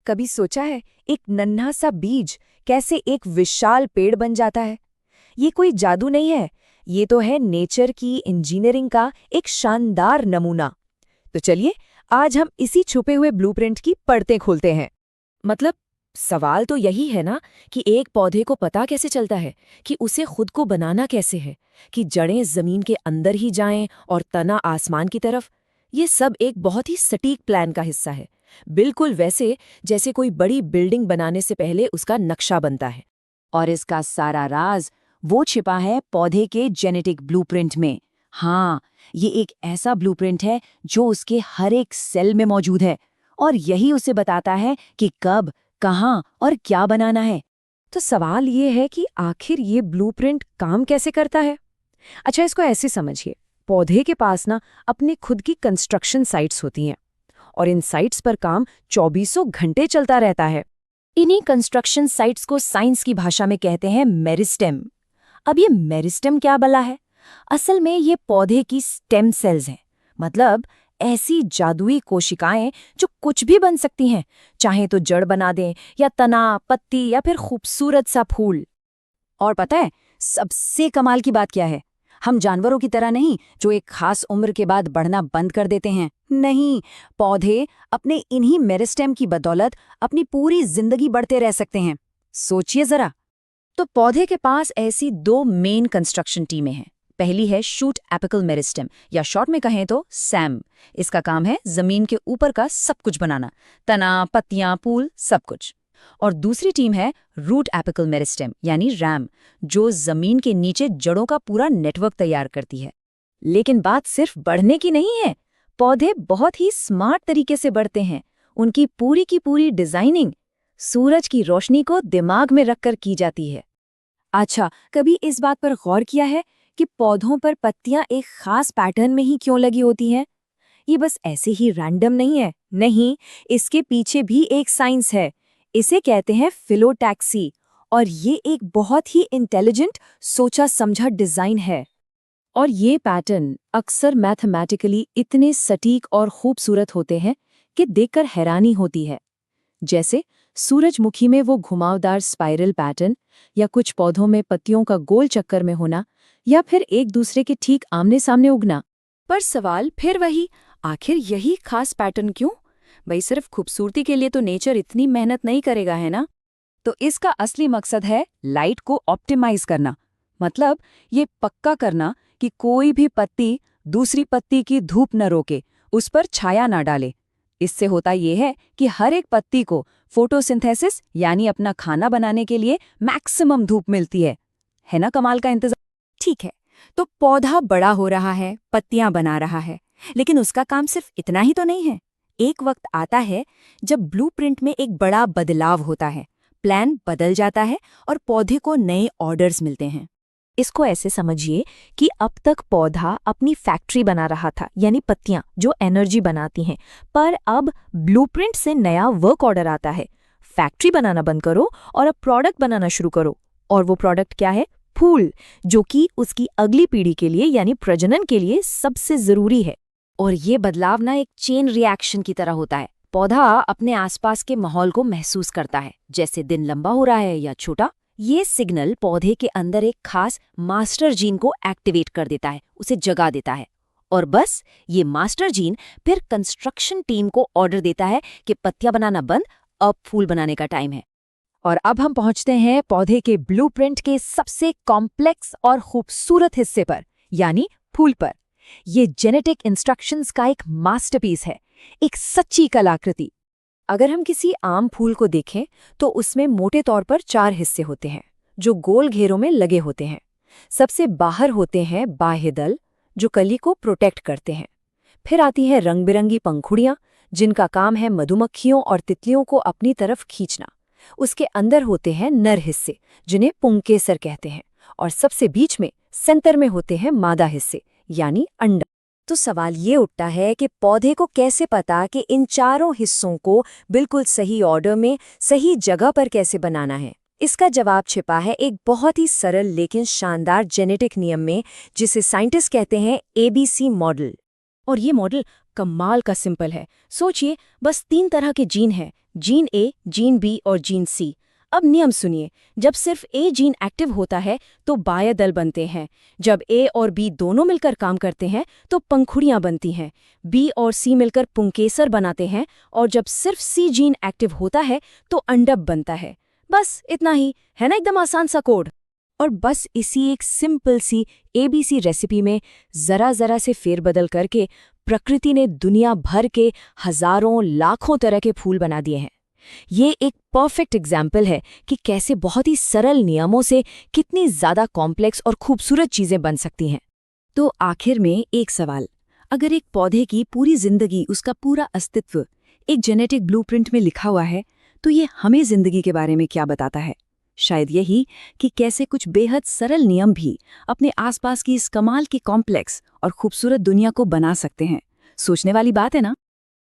कभी सोचा है एक नन्हा सा बीज कैसे एक विशाल पेड़ बन जाता है? ये कोई जादू नहीं है, ये तो है नेचर की इंजीनियरिंग का एक शानदार नमूना। तो चलिए आज हम इसी छुपे हुए ब्लूप्रिंट की परतें खोलते हैं। मतलब सवाल तो यही है ना कि एक पौधे को पता कैसे चलता है कि उसे खुद को बनाना कैसे है, कि जड़ें जमीन के अंदर ही जाएं और तना आसमान की तरफ। ये सब एक बहुत ही सटीक प्लान का हिस्सा है, बिल्कुल वैसे जैसे कोई बड़ी बिल्डिंग बनाने से पहले उसका नक्शा बनता है। और इसका सारा राज वो छिपा है पौधे के जेनेटिक ब्लूप्रिंट में। हाँ, ये एक ऐसा ब्लूप्रिंट है जो उसके हर एक सेल में मौजूद है और यही उसे बताता है कि कब, कहाँ और क्या बनाना है। तो सवाल ये है कि आखिर ये ब्लूप्रिंट काम कैसे करता है? अच्छा, इसको ऐसे समझिए, पौधे के पास ना अपने खुद की कंस्ट्रक्शन साइट्स होती हैं और इन साइट्स पर काम 24 घंटे चलता रहता है। इन्हीं कंस्ट्रक्शन साइट्स को साइंस की भाषा में कहते हैं मेरिस्टेम। अब ये मेरिस्टेम क्या भला है? असल में ये पौधे की स्टेम सेल्स हैं, मतलब ऐसी जादुई कोशिकाएं जो कुछ भी बन सकती हैं, चाहे तो जड़ बना दें या तना, पत्ती या फिर खूबसूरत सा फूल। और पता है सबसे कमाल की बात क्या है? हम जानवरों की तरह नहीं जो एक खास उम्र के बाद बढ़ना बंद कर देते हैं। नहीं, पौधे अपने इन्हीं मेरिस्टेम की बदौलत अपनी पूरी जिंदगी बढ़ते रह सकते हैं। सोचिए जरा। तो पौधे के पास ऐसी दो मेन कंस्ट्रक्शन टीमें हैं। पहली है शूट एपिकल मेरिस्टेम, या शॉर्ट में कहें तो सैम। इसका काम है जमीन के ऊपर का सब कुछ बनाना, तना, पत्तियां, फूल, सब कुछ। और दूसरी टीम है रूट एपिकल मेरिस्टेम यानी रैम, जो जमीन के नीचे जड़ों का पूरा नेटवर्क तैयार करती है। लेकिन बात सिर्फ बढ़ने की नहीं है, पौधे बहुत ही स्मार्ट तरीके से बढ़ते हैं। उनकी पूरी की पूरी डिजाइनिंग सूरज की रोशनी को दिमाग में रखकर की जाती है। अच्छा, कभी इस बात पर गौर किया है कि पौधों पर पत्तियां एक खास पैटर्न में ही क्यों लगी होती हैं? ये बस ऐसे ही रैंडम नहीं है। नहीं, इसके पीछे भी एक साइंस है। इसे कहते हैं फिलोटैक्सी, और ये एक बहुत ही इंटेलिजेंट, सोचा समझा डिजाइन है। और ये पैटर्न अक्सर मैथमेटिकली इतने सटीक और खूबसूरत होते हैं कि देखकर हैरानी होती है। जैसे सूरजमुखी में वो घुमावदार स्पाइरल पैटर्न, या कुछ पौधों में पत्तियों का गोल चक्कर में होना, या फिर एक दूसरे के ठीक आमने सामने उगना। पर सवाल फिर वही, आखिर यही खास पैटर्न क्यों? भाई सिर्फ खूबसूरती के लिए तो नेचर इतनी मेहनत नहीं करेगा, है ना? तो इसका असली मकसद है लाइट को ऑप्टिमाइज करना। मतलब ये पक्का करना कि कोई भी पत्ती दूसरी पत्ती की धूप न रोके, उस पर छाया ना डाले। इससे होता ये है कि हर एक पत्ती को फोटोसिंथेसिस यानी अपना खाना बनाने के लिए मैक्सिमम धूप मिलती है ना कमाल का इंतजाम? ठीक है, तो पौधा बड़ा हो रहा है, पत्तियां बना रहा है, लेकिन उसका काम सिर्फ इतना ही तो नहीं है। एक वक्त आता है जब ब्लूप्रिंट में एक बड़ा बदलाव होता है, प्लान बदल जाता है और पौधे को नए ऑर्डर्स मिलते हैं। इसको ऐसे समझिए कि अब तक पौधा अपनी फैक्ट्री बना रहा था, यानी पत्तियां जो एनर्जी बनाती हैं, पर अब ब्लूप्रिंट से नया वर्क ऑर्डर आता है। फैक्ट्री बनाना बंद करो और अब प्रोडक्ट बनाना शुरू करो। और वो प्रोडक्ट क्या है? फूल, जो कि उसकी अगली पीढ़ी के लिए यानी प्रजनन के लिए सबसे जरूरी है। और ये बदलाव ना एक चेन रिएक्शन की तरह होता है। पौधा अपने आसपास के माहौल को महसूस करता है, जैसे दिन लंबा हो रहा है या छोटा। ये सिग्नल पौधे के अंदर एक खास मास्टर जीन को एक्टिवेट कर देता है, उसे जगा देता है। और बस ये मास्टर जीन फिर कंस्ट्रक्शन टीम को ऑर्डर देता है कि पत्तियां बनाना बंद, अब फूल बनाने का टाइम है। और अब हम पहुंचते हैं पौधे के ब्लूप्रिंट के सबसे कॉम्प्लेक्स और खूबसूरत हिस्से पर, यानी फूल पर। ये जेनेटिक इंस्ट्रक्शंस का एक मास्टरपीस है, एक सच्ची कलाकृति। अगर हम किसी आम फूल को देखें तो उसमें मोटे तौर पर 4 हिस्से होते हैं जो गोल घेरों में लगे होते हैं। सबसे बाहर होते हैं बाह्य दल, जो कली को प्रोटेक्ट करते हैं। फिर आती है रंग बिरंगी पंखुड़ियां, जिनका काम है मधुमक्खियों और तितलियों को अपनी तरफ खींचना। उसके अंदर होते हैं नर हिस्से, जिन्हें पुंकेसर कहते हैं। और सबसे बीच में सेंटर में होते हैं मादा हिस्से, यानी अंडा। तो सवाल ये उठता है कि पौधे को कैसे पता कि इन चारों हिस्सों को बिल्कुल सही ऑर्डर में, सही जगह पर कैसे बनाना है? इसका जवाब छिपा है एक बहुत ही सरल लेकिन शानदार जेनेटिक नियम में, जिसे साइंटिस्ट कहते हैं ABC मॉडल। और ये मॉडल कमाल का सिंपल है। सोचिए, बस 3 तरह के जीन हैं, जीन ए, जीन बी और जीन सी। अब नियम सुनिए, जब सिर्फ ए जीन एक्टिव होता है तो बाह्यदल बनते हैं। जब ए और बी दोनों मिलकर काम करते हैं तो पंखुड़ियां बनती हैं। बी और सी मिलकर पुंकेसर बनाते हैं, और जब सिर्फ सी जीन एक्टिव होता है तो अंडप बनता है। बस इतना ही है ना, एकदम आसान सा कोड। और बस इसी एक सिंपल सी ABC रेसिपी में जरा जरा से फेरबदल करके प्रकृति ने दुनिया भर के हजारों लाखों तरह के फूल बना दिए हैं। ये एक परफेक्ट एग्जाम्पल है कि कैसे बहुत ही सरल नियमों से कितनी ज्यादा कॉम्प्लेक्स और खूबसूरत चीजें बन सकती हैं। तो आखिर में एक सवाल, अगर एक पौधे की पूरी जिंदगी, उसका पूरा अस्तित्व एक जेनेटिक ब्लूप्रिंट में लिखा हुआ है, तो ये हमें जिंदगी के बारे में क्या बताता है? शायद यही कि कैसे कुछ बेहद सरल नियम भी अपने आसपास की इस कमाल की कॉम्प्लेक्स और खूबसूरत दुनिया को बना सकते हैं। सोचने वाली बात है ना?